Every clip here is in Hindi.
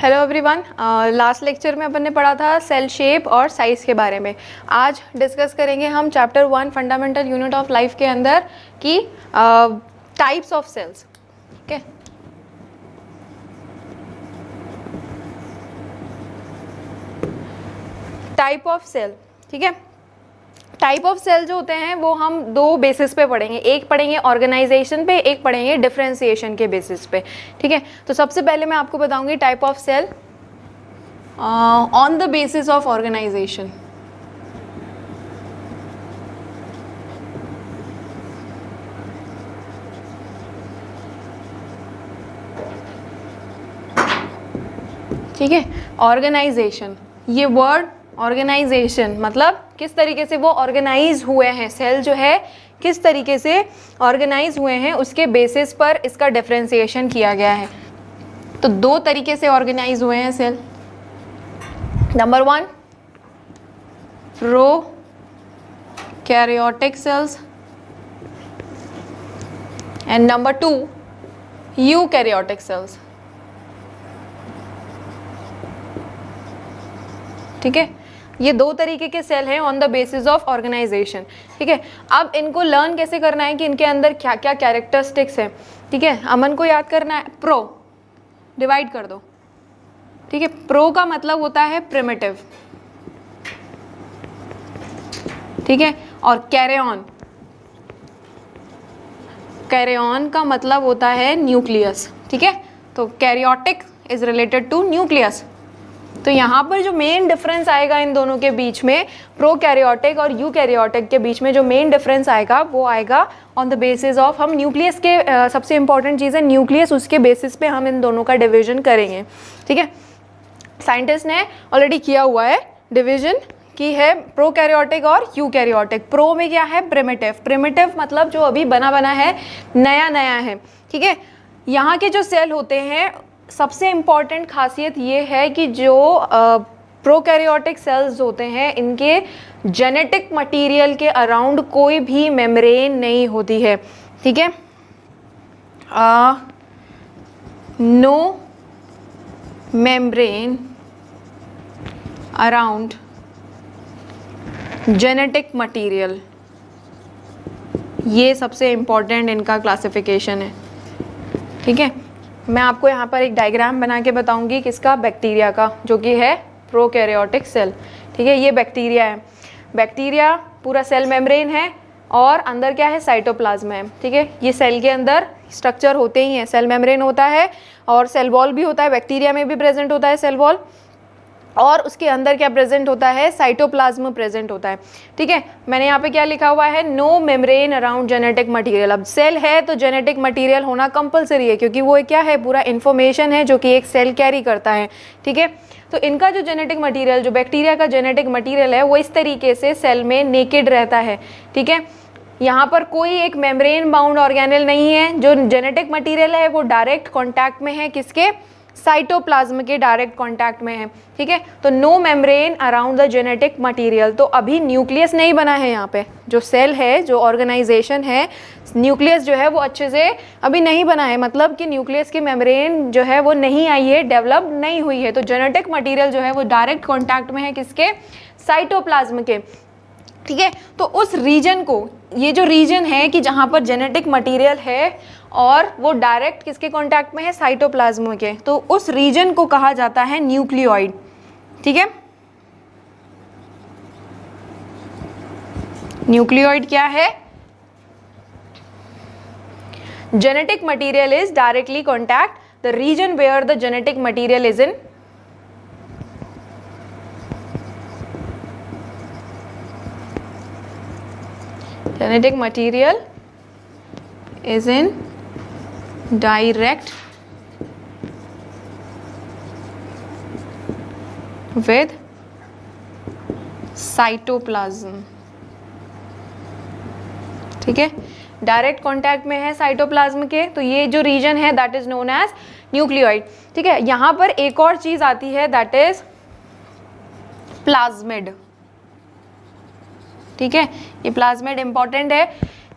हेलो एवरीवन, लास्ट लेक्चर में अपन ने पढ़ा था सेल शेप और साइज के बारे में। आज डिस्कस करेंगे हम chapter 1 fundamental unit of life के अंदर की टाइप्स ऑफ सेल्स। ठीक है, टाइप ऑफ सेल। ठीक है, टाइप ऑफ सेल जो होते हैं वो हम दो बेसिस पे पढ़ेंगे, एक पढ़ेंगे ऑर्गेनाइजेशन पे, एक पढ़ेंगे डिफरेंशिएशन के बेसिस पे। ठीक है, तो सबसे पहले मैं आपको बताऊंगी type of cell on the basis of organisation. ठीक है, ऑर्गेनाइजेशन, ये वर्ड ऑर्गेनाइजेशन मतलब किस तरीके से वो ऑर्गेनाइज हुए हैं, सेल जो है किस तरीके से ऑर्गेनाइज हुए हैं उसके बेसिस पर इसका डिफरेंशिएशन किया गया है। तो दो तरीके से ऑर्गेनाइज हुए हैं cell. Number 1 prokaryotic cells and number 2 eukaryotic cells. ठीक है, ये दो तरीके के सेल हैं on the basis of organisation. ठीक है, अब इनको लर्न कैसे करना है कि इनके अंदर क्या क्या कैरेक्टरिस्टिक्स हैं। ठीक है, अमन को याद करना है, प्रो डिवाइड कर दो। ठीक है, प्रो का मतलब होता है प्रिमिटिव। ठीक है, और कैरियन, कैरियन का मतलब होता है न्यूक्लियस। ठीक है, तो karyotic is related to nucleus. तो यहाँ पर जो मेन डिफरेंस आएगा इन दोनों के बीच में, प्रोकैरियोटिक और यूकैरियोटिक के बीच में जो मेन डिफरेंस आएगा वो आएगा ऑन द बेसिस ऑफ, हम न्यूक्लियस के सबसे इंपॉर्टेंट चीज़ है न्यूक्लियस, उसके बेसिस पे हम इन दोनों का डिवीजन करेंगे। ठीक है, साइंटिस्ट ने ऑलरेडी किया हुआ है डिवीजन की है प्रोकैरियोटिक और यूकैरियोटिक। प्रो में क्या है, प्रिमिटिव। प्रिमिटिव मतलब जो अभी बना बना है, नया नया है। ठीक है, यहाँ के जो सेल होते हैं सबसे इम्पॉर्टेंट खासियत ये है कि जो प्रोकैरियोटिक सेल्स होते हैं इनके जेनेटिक मटेरियल के अराउंड कोई भी मेम्ब्रेन नहीं होती है। ठीक है, no membrane around genetic material, ये सबसे इम्पॉर्टेंट इनका क्लासिफिकेशन है। ठीक है, मैं आपको यहाँ पर एक डायग्राम बना के बताऊंगी किसका, बैक्टीरिया का, जो कि है प्रोकैरियोटिक सेल। ठीक है, ये बैक्टीरिया है। बैक्टीरिया पूरा सेल मेम्ब्रेन है और अंदर क्या है, साइटोप्लाज्म है। ठीक है, ये सेल के अंदर स्ट्रक्चर होते ही हैं, सेल मेम्ब्रेन होता है और सेल वॉल भी होता है, बैक्टीरिया में भी प्रेजेंट होता है सेल वॉल, और उसके अंदर क्या प्रेजेंट होता है, साइटोप्लाज्म प्रेजेंट होता है। ठीक है, मैंने यहाँ पे क्या लिखा हुआ है, no membrane around genetic material. अब सेल है तो जेनेटिक मटेरियल होना कंपलसरी है, क्योंकि वो क्या है, पूरा इन्फॉर्मेशन है जो कि एक सेल कैरी करता है। ठीक है, तो इनका जो जेनेटिक मटीरियल, जो बैक्टीरिया का जेनेटिक मटीरियल है वो इस तरीके से सेल में नेकेड रहता है। ठीक है, यहाँ पर कोई एक मेम्ब्रेन बाउंड ऑर्गेनेल नहीं है। जो जेनेटिक मटीरियल है वो डायरेक्ट कॉन्टैक्ट में है, किसके, साइटोप्लाज्म के डायरेक्ट कांटेक्ट में है। ठीक है, तो no membrane around the genetic material. तो अभी न्यूक्लियस नहीं बना है यहाँ पे, जो सेल है, जो ऑर्गेनाइजेशन है, न्यूक्लियस जो है वो अच्छे से अभी नहीं बना है, मतलब कि न्यूक्लियस की मेम्ब्रेन जो है वो नहीं आई है, डेवलप नहीं हुई है। तो जेनेटिक मटीरियल जो है वो डायरेक्ट कॉन्टैक्ट में है, किसके, साइटोप्लाज्म के। ठीक है, तो उस रीजन को, ये जो रीजन है कि जहाँ पर जेनेटिक मटेरियल है और वो डायरेक्ट किसके कांटेक्ट में है, साइटोप्लाज्म के, तो उस रीजन को कहा जाता है न्यूक्लियोइड। ठीक है, न्यूक्लियोइड क्या है, genetic material is directly contact, the region where the genetic material is in genetic material is in direct with cytoplasm। ठीक है, डायरेक्ट कांटेक्ट में है साइटोप्लाज्म के, तो ये जो रीजन है that is known as nucleoid. ठीक है, यहाँ पर एक और चीज आती है दैट इज प्लाज्मिड। ठीक है, ये प्लाज्मिड इंपॉर्टेंट है।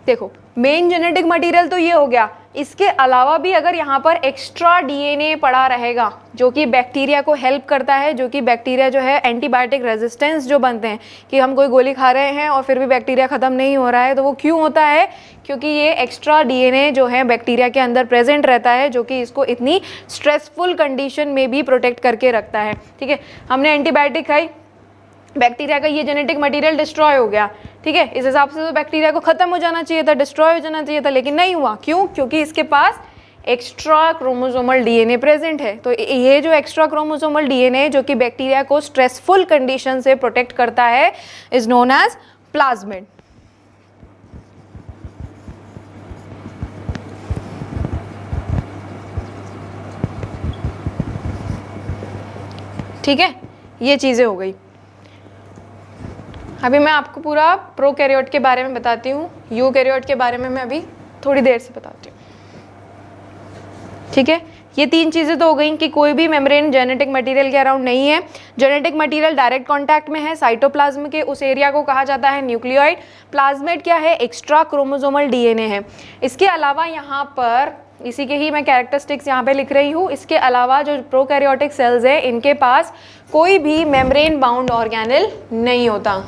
देखो मेन जेनेटिक मटेरियल तो ये हो गया, इसके अलावा भी अगर यहाँ पर एक्स्ट्रा डीएनए पड़ा रहेगा जो कि बैक्टीरिया को हेल्प करता है, जो कि बैक्टीरिया जो है एंटीबायोटिक रेजिस्टेंस जो बनते हैं कि हम कोई गोली खा रहे हैं और फिर भी बैक्टीरिया ख़त्म नहीं हो रहा है, तो वो क्यों होता है? क्योंकि ये एक्स्ट्रा डीएनए जो है बैक्टीरिया के अंदर प्रेजेंट रहता है, जो कि इसको इतनी स्ट्रेसफुल कंडीशन में भी प्रोटेक्ट करके रखता है। ठीक है, हमने एंटीबायोटिक खाई, बैक्टीरिया का ये जेनेटिक मटेरियल डिस्ट्रॉय हो गया। ठीक है, इस हिसाब से तो बैक्टीरिया को खत्म हो जाना चाहिए था, डिस्ट्रॉय हो जाना चाहिए था, लेकिन नहीं हुआ। क्यों? क्योंकि इसके पास एक्स्ट्रा क्रोमोसोमल डीएनए प्रेजेंट है। तो ये जो एक्स्ट्रा क्रोमोसोमल डीएनए जो कि बैक्टीरिया को स्ट्रेसफुल कंडीशन से प्रोटेक्ट करता है इज नोन एज प्लाज्मिड। ठीक है, ये चीज़ें हो गई। अभी मैं आपको पूरा प्रोकैरियोट के बारे में बताती हूँ, यूकैरियोट के बारे में मैं अभी थोड़ी देर से बताती हूँ। ठीक है, ये तीन चीज़ें तो हो गई कि कोई भी मेम्ब्रेन जेनेटिक मटेरियल के अराउंड नहीं है। जेनेटिक मटेरियल डायरेक्ट कांटेक्ट में है साइटोप्लाज्म के, उस एरिया को कहा जाता है न्यूक्लियोइड। प्लाज्मिड क्या है? एक्स्ट्रा क्रोमोसोमल डीएनए है। इसके अलावा यहाँ पर इसी के ही मैं कैरेक्टरिस्टिक्स यहाँ पे लिख रही हूँ। इसके अलावा जो प्रोकैरियोटिक सेल्स है इनके पास कोई भी मेम्ब्रेन बाउंड ऑर्गेनेल नहीं होता।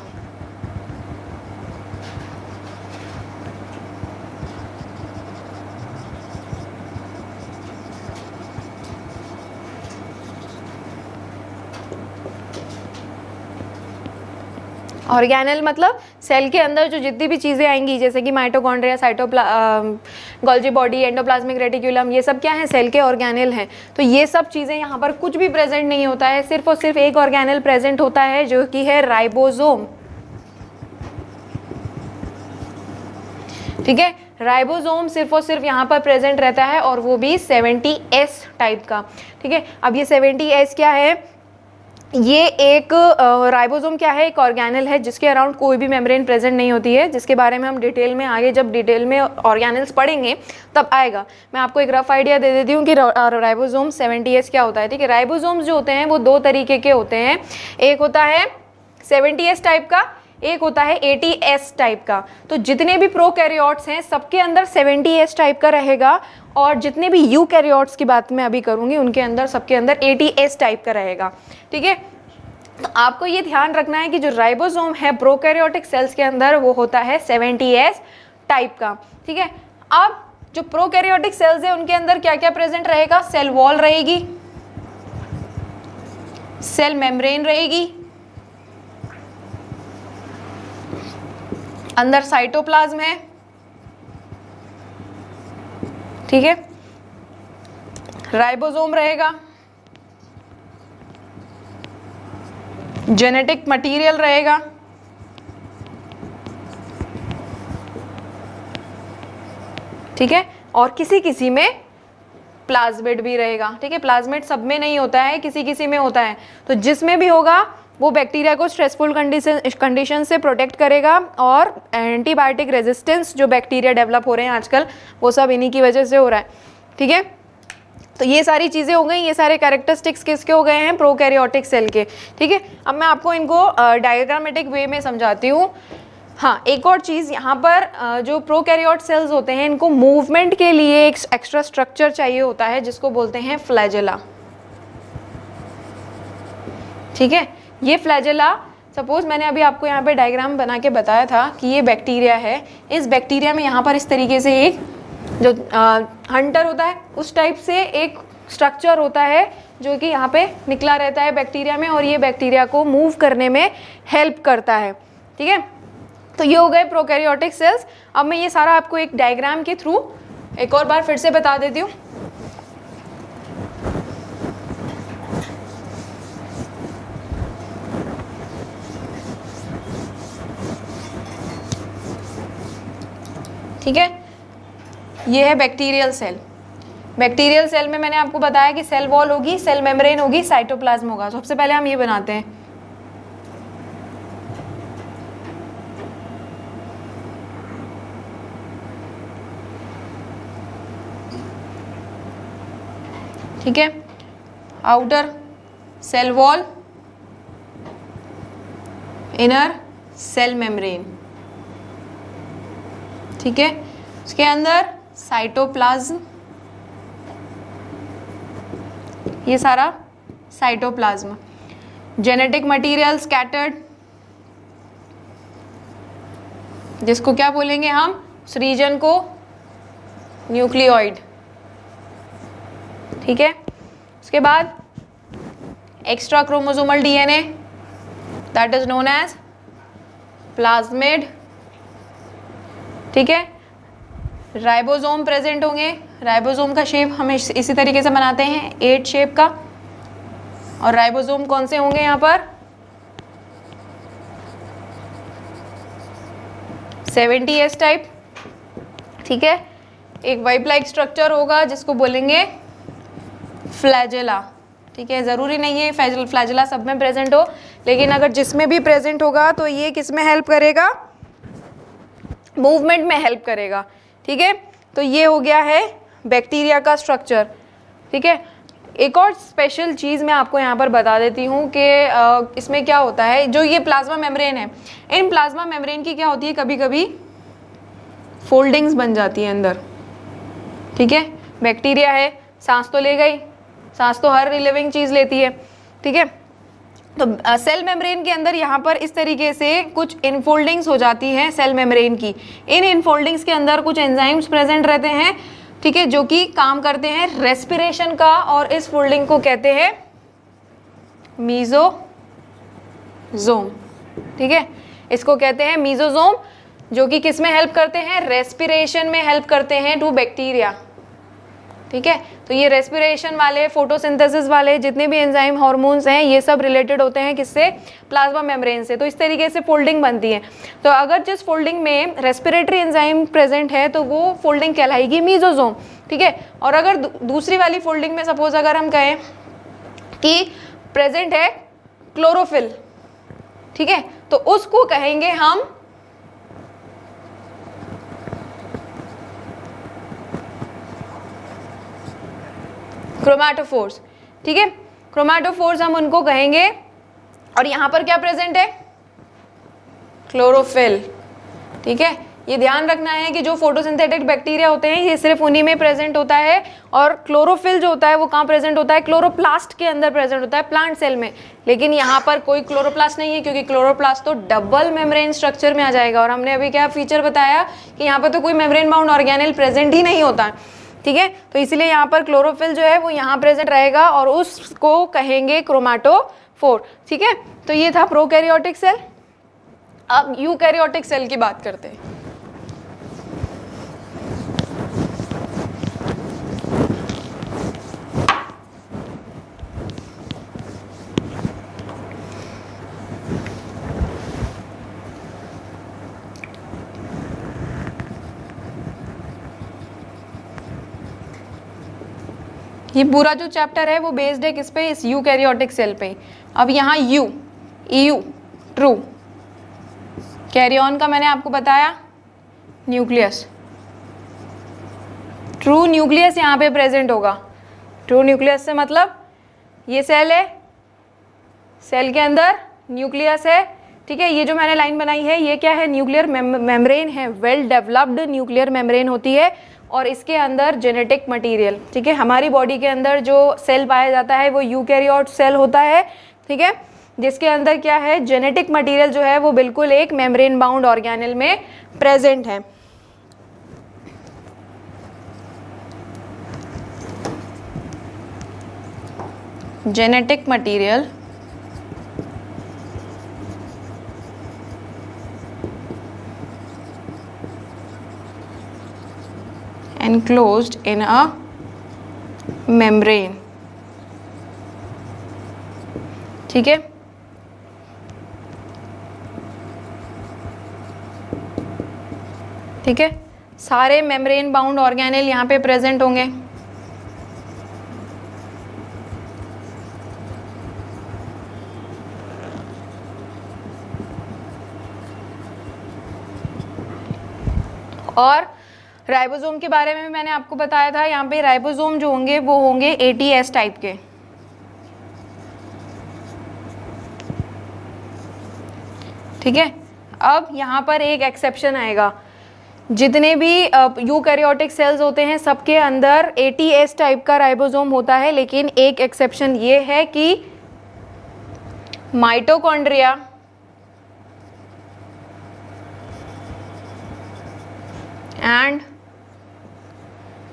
ऑर्गेनेल मतलब सेल के अंदर जो जितनी भी चीज़ें आएंगी, जैसे कि mitochondria, Golgi body, endoplasmic reticulum, ये सब क्या है? सेल के ऑर्गेनेल हैं। तो ये सब चीज़ें यहाँ पर कुछ भी प्रेजेंट नहीं होता है, सिर्फ और सिर्फ एक ऑर्गेनेल प्रेजेंट होता है जो कि है राइबोसोम। ठीक है, राइबोसोम सिर्फ और सिर्फ यहाँ पर प्रेजेंट रहता है और वो भी 70S टाइप का। ठीक है, अब ये 70S क्या है? ये एक राइबोसोम क्या है? एक ऑर्गेनेल है जिसके अराउंड कोई भी मेम्ब्रेन प्रेजेंट नहीं होती है, जिसके बारे में हम डिटेल में आगे जब डिटेल में ऑर्गेनेल्स पढ़ेंगे तब आएगा। मैं आपको एक रफ आइडिया दे देती हूँ कि राइबोसोम 70S क्या होता है। ठीक है, राइबोसोम्स जो होते हैं वो दो तरीके के होते हैं, एक होता है 70S टाइप का, एक होता है 80S टाइप का। तो जितने भी प्रोकैरियोट्स हैं सबके अंदर 70S टाइप का रहेगा, और जितने भी यूकैरियोट्स की बात मैं अभी करूंगी उनके अंदर सबके अंदर 80S टाइप का रहेगा। ठीक है, तो आपको ये ध्यान रखना है कि जो राइबोसोम है प्रोकैरियोटिक सेल्स के अंदर वो होता है 70S टाइप का। ठीक है, अब जो प्रोकैरियोटिक सेल्स है उनके अंदर क्या क्या प्रेजेंट रहेगा? सेल वॉल रहेगी, सेल मेम्ब्रेन रहेगी, अंदर साइटोप्लाज्म है। ठीक है, राइबोसोम रहेगा, जेनेटिक मटेरियल रहेगा, ठीक है, और किसी किसी में प्लाज्मिड भी रहेगा। ठीक है, प्लाज्मिड सब में नहीं होता है, किसी किसी में होता है। तो जिसमें भी होगा वो बैक्टीरिया को स्ट्रेसफुल कंडीशन से प्रोटेक्ट करेगा, और एंटीबायोटिक रेजिस्टेंस जो बैक्टीरिया डेवलप हो रहे हैं आजकल वो सब इन्हीं की वजह से हो रहा है। ठीक है, तो ये सारी चीज़ें हो गई, ये सारे कैरेक्टरिस्टिक्स किसके हो गए हैं? प्रोकैरियोटिक सेल के। ठीक है, अब मैं आपको इनको डायग्रामेटिक वे में समझाती हूँ। हाँ, एक और चीज़ यहाँ पर जो प्रोकैरियोट सेल्स होते हैं इनको मूवमेंट के लिए एक एक्स्ट्रा स्ट्रक्चर चाहिए होता है जिसको बोलते हैं फ्लैजेला। ठीक है, ये फ्लैजेला, सपोज मैंने अभी आपको यहाँ पे डायग्राम बना के बताया था कि ये बैक्टीरिया है, इस बैक्टीरिया में यहाँ पर इस तरीके से एक जो हंटर होता है उस टाइप से एक स्ट्रक्चर होता है जो कि यहाँ पे निकला रहता है बैक्टीरिया में, और ये बैक्टीरिया को मूव करने में हेल्प करता है। ठीक है, तो ये हो गए प्रोकैरियोटिक सेल्स। अब मैं ये सारा आपको एक डायग्राम के थ्रू एक और बार फिर से बता देती हूँ। ठीक है, ये है बैक्टीरियल सेल। बैक्टीरियल सेल में मैंने आपको बताया कि सेल वॉल होगी, सेल मेम्ब्रेन होगी, साइटोप्लाज्म होगा। सबसे पहले हम ये बनाते हैं। ठीक है, outer cell wall, inner cell membrane. ठीक है, उसके अंदर साइटोप्लाज्म, ये सारा साइटोप्लाज्म। जेनेटिक मटेरियल स्कैटर्ड, जिसको क्या बोलेंगे हम, उस रीजन को न्यूक्लियोइड। ठीक है, उसके बाद extra chromosomal DNA, that is known as plasmid. ठीक है, राइबोसोम प्रेजेंट होंगे। राइबोसोम का शेप हम इसी तरीके से बनाते हैं, 8 शेप का। और राइबोसोम कौन से होंगे यहाँ पर, 70S टाइप। ठीक है, एक वाइप लाइक स्ट्रक्चर होगा जिसको बोलेंगे फ्लैजेला। ठीक है, ज़रूरी नहीं है फ्लैजेला सब में प्रेजेंट हो, लेकिन अगर जिसमें भी प्रेजेंट होगा तो ये किस में हेल्प करेगा, मूवमेंट में हेल्प करेगा। ठीक है, तो ये हो गया है बैक्टीरिया का स्ट्रक्चर। ठीक है, एक और स्पेशल चीज़ मैं आपको यहाँ पर बता देती हूँ कि इसमें क्या होता है, जो ये प्लाज्मा मेम्ब्रेन है, इन प्लाज्मा मेम्ब्रेन की क्या होती है, कभी कभी फोल्डिंग्स बन जाती है अंदर। ठीक है, बैक्टीरिया है, सांस तो ले गई, सांस तो हर लिविंग चीज़ लेती है। ठीक है, तो सेल मेम्ब्रेन के अंदर यहाँ पर इस तरीके से कुछ इनफोल्डिंग्स हो जाती हैं सेल मेम्ब्रेन की। इन इनफोल्डिंग्स के अंदर कुछ एंजाइम्स प्रेजेंट रहते हैं। ठीक है, जो कि काम करते हैं रेस्पिरेशन का, और इस फोल्डिंग को कहते हैं मीजोजोम। ठीक है, इसको कहते हैं मीजोजोम, जो कि किस में हेल्प करते हैं, रेस्पिरेशन में हेल्प करते हैं टू बैक्टीरिया। ठीक है, तो ये रेस्पिरेशन वाले, फोटोसिंथेसिस वाले जितने भी एंजाइम हार्मोन्स हैं, ये सब रिलेटेड होते हैं किससे, प्लाज्मा मेम्ब्रेन से। तो इस तरीके से फोल्डिंग बनती है। तो अगर जिस फोल्डिंग में रेस्पिरेटरी एंजाइम प्रेजेंट है तो वो फोल्डिंग कहलाएगी मीजोजोम। ठीक है, और अगर दूसरी वाली फोल्डिंग में सपोज अगर हम कहें कि प्रेजेंट है क्लोरोफिल, ठीक है, तो उसको कहेंगे हम क्रोमैटोफोर्स। ठीक है, क्रोमैटोफोर्स हम उनको कहेंगे। और यहाँ पर क्या प्रेजेंट है, क्लोरोफिल। ठीक है, ये ध्यान रखना है कि जो फोटोसिंथेटिक बैक्टीरिया होते हैं ये सिर्फ उन्हीं में प्रेजेंट होता है, और क्लोरोफिल जो होता है वो कहाँ प्रेजेंट होता है, क्लोरोप्लास्ट के अंदर प्रेजेंट होता है, प्लांट सेल में। लेकिन यहाँ पर कोई क्लोरोप्लास्ट नहीं है, क्योंकि क्लोरोप्लास्ट तो डबल मेम्ब्रेन स्ट्रक्चर में आ जाएगा। और हमने अभी क्या फीचर बताया कि यहाँ पर तो कोई मेम्ब्रेन बाउंड ऑर्गेनेल प्रेजेंट ही नहीं होता। ठीक है, तो इसलिए यहाँ पर क्लोरोफिल जो है वो यहाँ प्रेजेंट रहेगा, और उसको कहेंगे क्रोमैटोफोर। ठीक है, तो ये था प्रोकैरियोटिक सेल। अब यूकैरियोटिक सेल की बात करते हैं। ये पूरा जो चैप्टर है वो बेस्ड है किस पे, इस यूकैरियोटिक सेल पे। अब यहाँ यू, EU ट्रू, कैरियन का मैंने आपको बताया न्यूक्लियस, ट्रू न्यूक्लियस यहाँ पे प्रेजेंट होगा। ट्रू न्यूक्लियस से मतलब ये सेल है, सेल के अंदर न्यूक्लियस है। ठीक है, ये जो मैंने लाइन बनाई है ये क्या है, न्यूक्लियर मेम्ब्रेन है, वेल डेवलप्ड न्यूक्लियर मेम्ब्रेन होती है, और इसके अंदर जेनेटिक मटेरियल। ठीक है, हमारी बॉडी के अंदर जो सेल पाया जाता है वो यूकैरियोट सेल होता है। ठीक है, जिसके अंदर क्या है, जेनेटिक मटेरियल जो है वो बिल्कुल एक मेम्ब्रेन बाउंड ऑर्गेनेल में प्रेजेंट है। Genetic material enclosed in a membrane। ठीक है, ठीक है, सारे मेम्ब्रेन बाउंड ऑर्गेनेल यहाँ पे प्रेजेंट होंगे। और राइबोसोम के बारे में भी मैंने आपको बताया था, यहाँ पे राइबोसोम जो होंगे वो होंगे ATS टाइप के। ठीक है, अब यहाँ पर एक एक्सेप्शन आएगा जितने भी यूकैरियोटिक सेल्स होते हैं सबके अंदर ATS टाइप का राइबोसोम होता है, लेकिन एक एक्सेप्शन ये है कि माइटोकॉन्ड्रिया एंड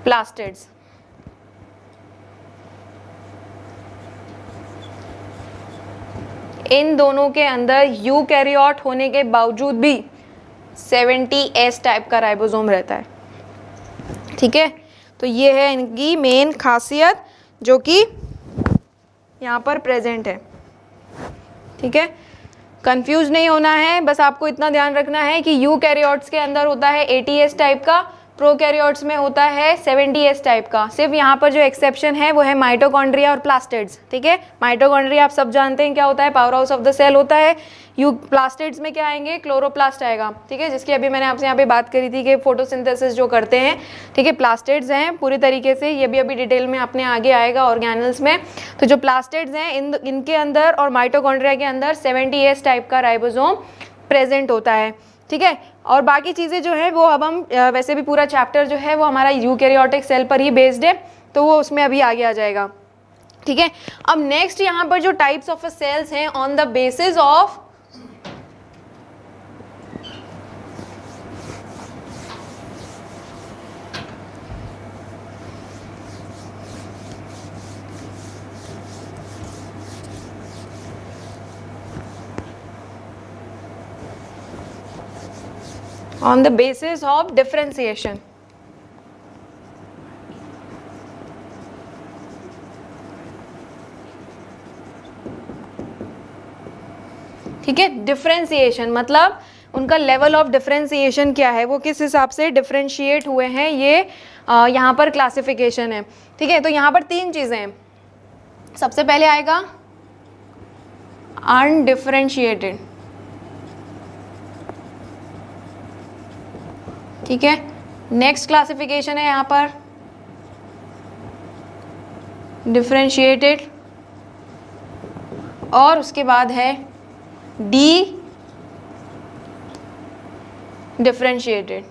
प्लास्टिड्स, इन दोनों के अंदर यूकैरियोट होने के बावजूद भी 70S टाइप का राइबोसोम रहता है। ठीक है, तो ये है इनकी मेन खासियत जो कि यहाँ पर प्रेजेंट है। ठीक है, कंफ्यूज नहीं होना है, बस आपको इतना ध्यान रखना है कि यूकैरियोट्स के अंदर होता है ATS टाइप का, प्रोकैरियोट्स में होता है 70S टाइप का। सिर्फ यहाँ पर जो एक्सेप्शन है वो है माइटोकॉन्ड्रिया और प्लास्टिड्स। ठीक है, माइटोकॉन्ड्रिया आप सब जानते हैं क्या होता है, power house of the cell होता है। प्लास्टिड्स में क्या आएंगे, क्लोरोप्लास्ट आएगा। ठीक है, जिसकी अभी मैंने आपसे यहाँ पे बात करी थी कि फोटोसिंथेसिस जो करते हैं। ठीक है, प्लास्टिड्स हैं पूरी तरीके से, ये भी अभी डिटेल में अपने आगे आएगा ऑर्गेनल्स में। तो जो प्लास्टिड्स हैं इनके अंदर और माइटोकॉन्ड्रिया के अंदर 70S टाइप का राइबोसोम प्रेजेंट होता है। ठीक है, और बाकी चीज़ें जो है वो अब हम वैसे भी पूरा चैप्टर जो है वो हमारा यूकैरियोटिक सेल पर ही बेस्ड है, तो वो उसमें अभी आगे आ जाएगा। ठीक है, अब नेक्स्ट यहाँ पर जो टाइप्स ऑफ सेल्स हैं on the basis of on the basis of differentiation। ठीक है, डिफरेंशिएशन मतलब उनका लेवल ऑफ डिफरेंशिएशन क्या है, वो किस हिसाब से डिफरेंशिएट हुए हैं, ये यहाँ पर क्लासिफिकेशन है। ठीक है, तो यहाँ पर 3 चीज़ें हैं। सबसे पहले आएगा अनडिफरेंशिएटेड। ठीक है, नेक्स्ट क्लासिफिकेशन है यहाँ पर डिफरेंशिएटेड, और उसके बाद है डी डिफरेंशिएटेड।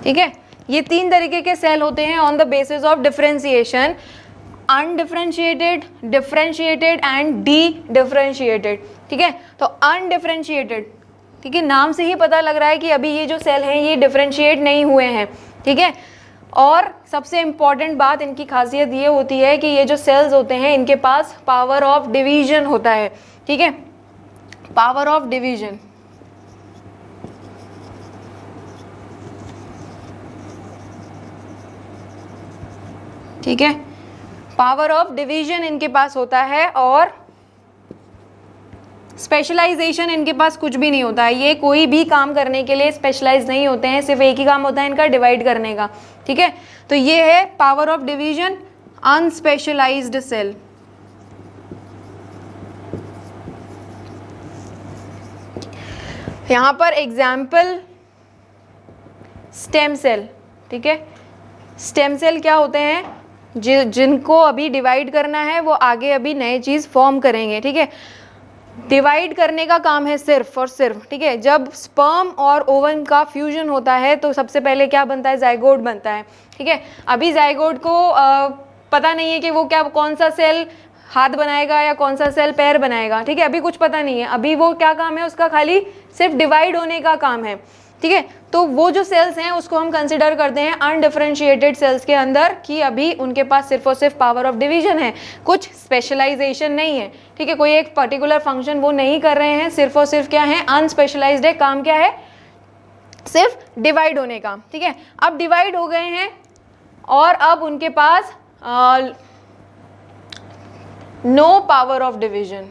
ठीक है, ये 3 तरीके के सेल होते हैं on the basis of differentiation, undifferentiated, differentiated and D differentiated. ठीक है, तो अनडिफरेंशिएटेड, ठीक है, नाम से ही पता लग रहा है कि अभी ये जो सेल हैं ये डिफरेंशिएट नहीं हुए हैं। ठीक है, और सबसे इम्पॉर्टेंट बात इनकी खासियत ये होती है कि ये जो सेल्स होते हैं इनके पास पावर ऑफ डिवीजन होता है। ठीक है, पावर ऑफ डिवीजन। ठीक है, पावर ऑफ डिवीजन इनके पास होता है, और स्पेशलाइजेशन इनके पास कुछ भी नहीं होता है। ये कोई भी काम करने के लिए स्पेशलाइज नहीं होते हैं, सिर्फ एक ही काम होता है इनका, डिवाइड करने का। ठीक है, तो ये है पावर ऑफ डिवीजन, अनस्पेशलाइज्ड सेल। यहां पर एग्जाम्पल स्टेम सेल। ठीक है, स्टेम सेल क्या होते हैं, जिनको अभी डिवाइड करना है, वो आगे अभी नए चीज फॉर्म करेंगे। ठीक है, डिवाइड करने का काम है सिर्फ और सिर्फ। ठीक है, जब स्पर्म और ओवन का फ्यूजन होता है तो सबसे पहले क्या बनता है, जाइगोट बनता है। ठीक है, अभी जाइगोट को पता नहीं है कि वो क्या, कौन सा सेल हाथ बनाएगा या कौन सा सेल पैर बनाएगा। ठीक है, अभी कुछ पता नहीं है, अभी वो क्या काम है उसका, खाली सिर्फ डिवाइड होने का काम है। ठीक है, तो वो जो सेल्स हैं उसको हम कंसिडर करते हैं अनडिफरेंशिएटेड सेल्स के अंदर, कि अभी उनके पास सिर्फ और सिर्फ पावर ऑफ डिवीजन है, कुछ स्पेशलाइजेशन नहीं है। ठीक है, कोई एक पर्टिकुलर फंक्शन वो नहीं कर रहे हैं, सिर्फ और सिर्फ क्या है, अनस्पेशलाइज्ड है, काम क्या है, सिर्फ डिवाइड होने का। ठीक है, अब डिवाइड हो गए हैं और अब उनके पास नो पावर ऑफ डिवीजन।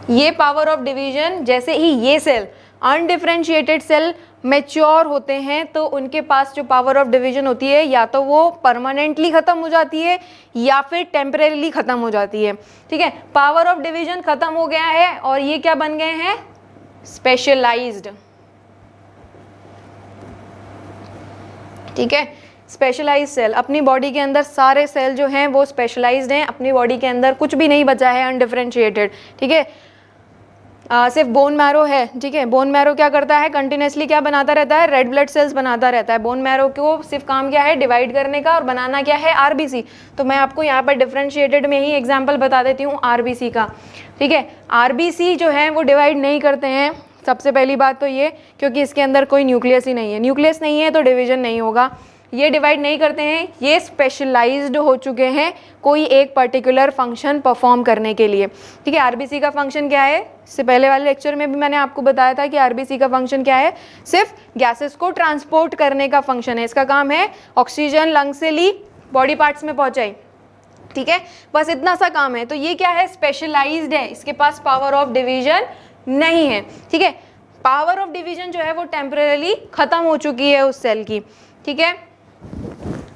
ये पावर ऑफ डिवीजन, जैसे ही ये सेल अनडिफरेंशिएटेड सेल मैच्योर होते हैं तो उनके पास जो पावर ऑफ डिवीजन होती है या तो वो परमानेंटली खत्म हो जाती है या फिर टेम्परेरीली खत्म हो जाती है। ठीक है, पावर ऑफ डिवीजन खत्म हो गया है और ये क्या बन गए हैं, स्पेशलाइज्ड। ठीक है, स्पेशलाइज सेल, अपनी बॉडी के अंदर सारे सेल जो हैं वो स्पेशलाइज्ड हैं, अपनी बॉडी के अंदर कुछ भी नहीं बचा है अनडिफरेंशिएटेड, ठीक है। सिर्फ बोन मैरो है, ठीक है। बोन मैरो क्या करता है, कंटिन्यूसली क्या बनाता रहता है, रेड ब्लड सेल्स बनाता रहता है। बोन मैरो को सिर्फ काम क्या है, डिवाइड करने का, और बनाना क्या है, आरबीसी। तो मैं आपको यहाँ पर डिफरेंशिएटेड में ही एग्जांपल बता देती हूँ आरबीसी का, ठीक है। आरबीसी जो है वो डिवाइड नहीं करते हैं, सबसे पहली बात तो ये, क्योंकि इसके अंदर कोई न्यूक्लियस ही नहीं है, न्यूक्लियस नहीं है तो डिवीजन नहीं होगा। ये डिवाइड नहीं करते हैं, ये स्पेशलाइज्ड हो चुके हैं कोई एक पर्टिकुलर फंक्शन परफॉर्म करने के लिए, ठीक है। आरबीसी का फंक्शन क्या है, इससे पहले वाले लेक्चर में भी मैंने आपको बताया था कि आरबीसी का फंक्शन क्या है, सिर्फ गैसेस को ट्रांसपोर्ट करने का फंक्शन है। इसका काम है ऑक्सीजन लंग से ली बॉडी पार्ट्स में पहुंचाई, ठीक है, बस इतना सा काम है। तो ये क्या है, स्पेशलाइज्ड है, इसके पास पावर ऑफ डिवीजन नहीं है, ठीक है। पावर ऑफ डिवीजन जो है वो टेम्परेली खत्म हो चुकी है उस सेल की, ठीक है।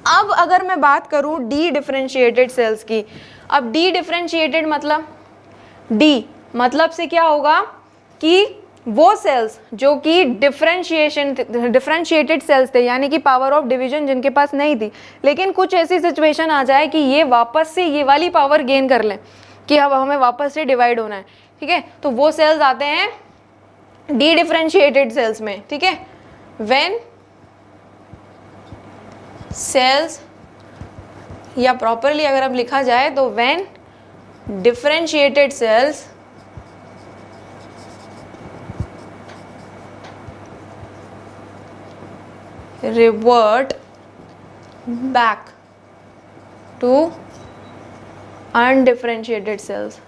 अब अगर मैं बात करूं डी डिफरेंशिएटेड सेल्स की, अब डी डिफरेंशिएटेड मतलब, डी मतलब से क्या होगा कि वो सेल्स जो कि डिफरेंशिएटेड सेल्स थे, यानी कि पावर ऑफ डिवीजन जिनके पास नहीं थी, लेकिन कुछ ऐसी सिचुएशन आ जाए कि ये वापस से ये वाली पावर गेन कर लें कि अब हमें वापस से डिवाइड होना है, ठीक है, तो वो सेल्स आते हैं डी डिफरेंशिएटेड सेल्स में, ठीक है। व्हेन सेल्स, या प्रॉपरली अगर अब लिखा जाए तो when differentiated sales revert back to undifferentiated cells,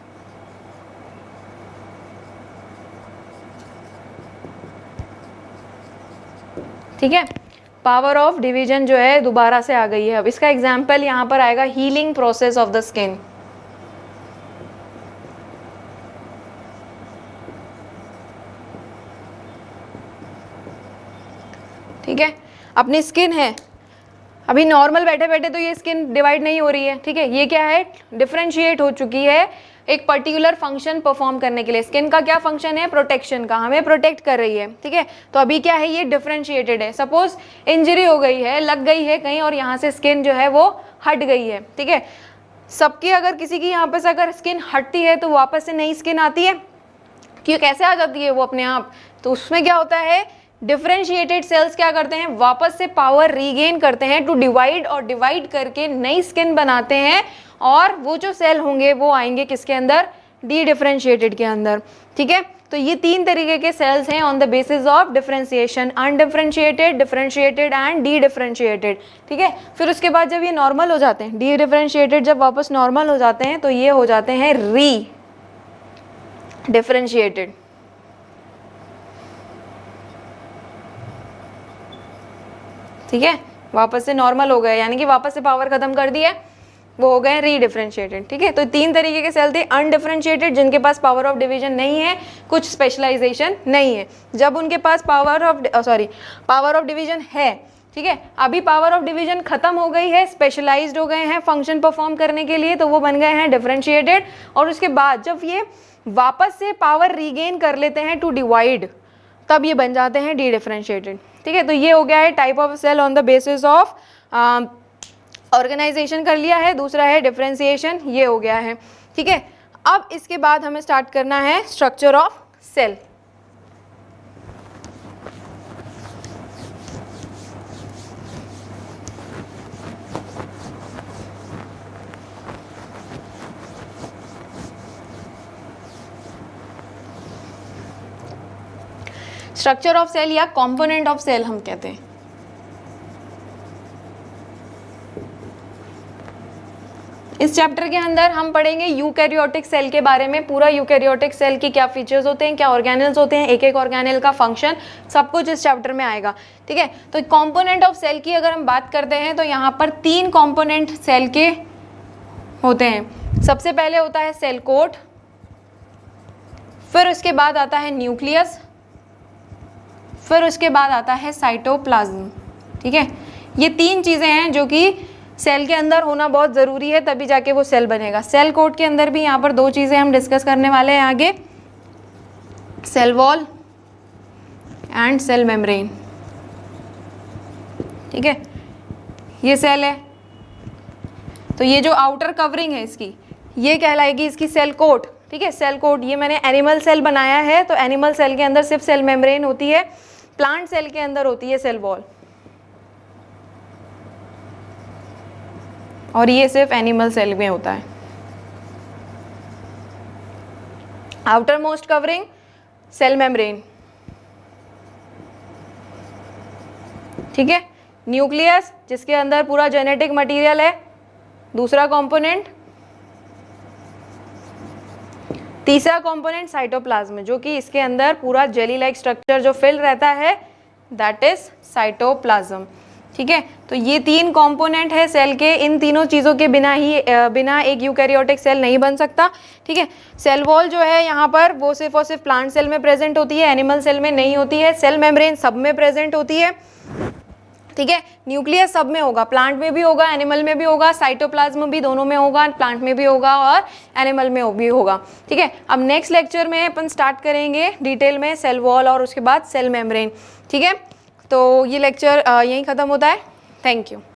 ठीक है। पावर ऑफ डिवीजन जो है दोबारा से आ गई है। अब इसका एग्जाम्पल यहाँ पर आएगा healing process of the skin, ठीक है। अपनी स्किन है, अभी नॉर्मल बैठे बैठे तो ये स्किन डिवाइड नहीं हो रही है, ठीक है, ये क्या है, डिफरेंशिएट हो चुकी है एक पर्टिकुलर फंक्शन परफॉर्म करने के लिए। स्किन का क्या फंक्शन है, प्रोटेक्शन का, हमें प्रोटेक्ट कर रही है, ठीक है। तो अभी क्या है, ये डिफरेंशिएटेड है। सपोज इंजरी हो गई है, लग गई है कहीं, और यहाँ से स्किन जो है वो हट गई है, ठीक है। सबकी अगर किसी की यहाँ पे से अगर स्किन हटती है तो वापस से नई स्किन आती है, क्यों, कैसे आ जाती है वो अपने आप, तो उसमें क्या होता है, डिफरेंशिएटेड सेल्स क्या करते हैं, वापस से पावर रीगेन करते हैं टू डिवाइड, और डिवाइड करके नई स्किन बनाते हैं, और वो जो सेल होंगे वो आएंगे किसके अंदर, डी डिफरेंशिएटेड के अंदर, ठीक है। तो ये तीन तरीके के सेल्स हैं on the basis of differentiation, undifferentiated, differentiated and D differentiated, ठीक है। फिर उसके बाद जब ये नॉर्मल हो जाते हैं, डी डिफरेंशिएटेड जब वापस नॉर्मल हो जाते हैं तो ये हो जाते हैं री डिफरेंशिएटेड, ठीक है। वापस से नॉर्मल हो गए, यानी कि वापस से पावर खत्म कर दी है, वो हो गए रीडिफरेंशिएटेड, ठीक है। तो तीन तरीके के सेल थे, अनडिफरेंशिएटेड जिनके पास पावर ऑफ डिवीजन नहीं है, कुछ स्पेशलाइजेशन नहीं है। जब उनके पास पावर ऑफ डिवीजन है, ठीक है, अभी पावर ऑफ डिवीजन खत्म हो गई है, स्पेशलाइज्ड हो गए हैं फंक्शन परफॉर्म करने के लिए, तो वो बन गए हैं डिफरेंशिएटेड। और उसके बाद जब ये वापस से पावर रीगेन कर लेते हैं टू डिवाइड, तब ये बन जाते हैं डी डिफरेंशिएटेड, ठीक है। तो ये हो गया है type of cell on the basis of organisation कर लिया है, दूसरा है डिफरेंशिएशन, ये हो गया है, ठीक है। अब इसके बाद हमें स्टार्ट करना है structure of cell. Structure of cell या कंपोनेंट ऑफ सेल हम कहते हैं। इस चैप्टर के अंदर हम पढ़ेंगे यूकैरियोटिक सेल के बारे में, पूरा यूकैरियोटिक सेल की क्या फीचर्स होते हैं, क्या ऑर्गेनेल्स होते हैं, एक एक ऑर्गेनेल का फंक्शन, सब कुछ इस चैप्टर में आएगा, ठीक है। तो कंपोनेंट ऑफ सेल की अगर हम बात करते हैं तो यहाँ पर तीन कंपोनेंट सेल के होते हैं। सबसे पहले होता है सेल कोट, फिर उसके बाद आता है न्यूक्लियस, फिर उसके बाद आता है साइटोप्लाज्म, ठीक है। ये तीन चीज़ें हैं जो कि सेल के अंदर होना बहुत ज़रूरी है, तभी जाके वो सेल बनेगा। सेल कोट के अंदर भी यहाँ पर दो चीज़ें हम डिस्कस करने वाले हैं आगे, cell wall and cell membrane, ठीक है। ये सेल है, तो ये जो आउटर कवरिंग है इसकी, ये कहलाएगी इसकी सेल कोट। ठीक है, सेल कोट। ये मैंने एनिमल सेल बनाया है, तो एनिमल सेल के अंदर सिर्फ सेल मेम्ब्रेन होती है, प्लांट सेल के अंदर होती है सेल वॉल, और ये सिर्फ एनिमल सेल में होता है। Outermost covering cell membrane. ठीक है, न्यूक्लियस जिसके अंदर पूरा जेनेटिक मटेरियल है, दूसरा कंपोनेंट। तीसरा कंपोनेंट साइटोप्लाज्म, जो कि इसके अंदर पूरा जेली लाइक स्ट्रक्चर जो फिल रहता है, दैट इज साइटोप्लाज्म। ठीक है, तो ये 3 कंपोनेंट है सेल के। इन तीनों चीज़ों के बिना एक यूकैरियोटिक सेल नहीं बन सकता। ठीक है, सेल वॉल जो है यहाँ पर वो सिर्फ और सिर्फ प्लांट सेल में प्रेजेंट होती है, एनिमल सेल में नहीं होती है। सेल मेम्ब्रेन सब में प्रेजेंट होती है। ठीक है, न्यूक्लियस सब में होगा, प्लांट में भी होगा, एनिमल में भी होगा, साइटोप्लाज्म भी दोनों में होगा, प्लांट में भी होगा और एनिमल में भी होगा। ठीक है, अब नेक्स्ट लेक्चर में अपन स्टार्ट करेंगे डिटेल में सेल वॉल और उसके बाद सेल मेम्ब्रेन। ठीक है, तो ये लेक्चर यहीं ख़त्म होता है। Thank you.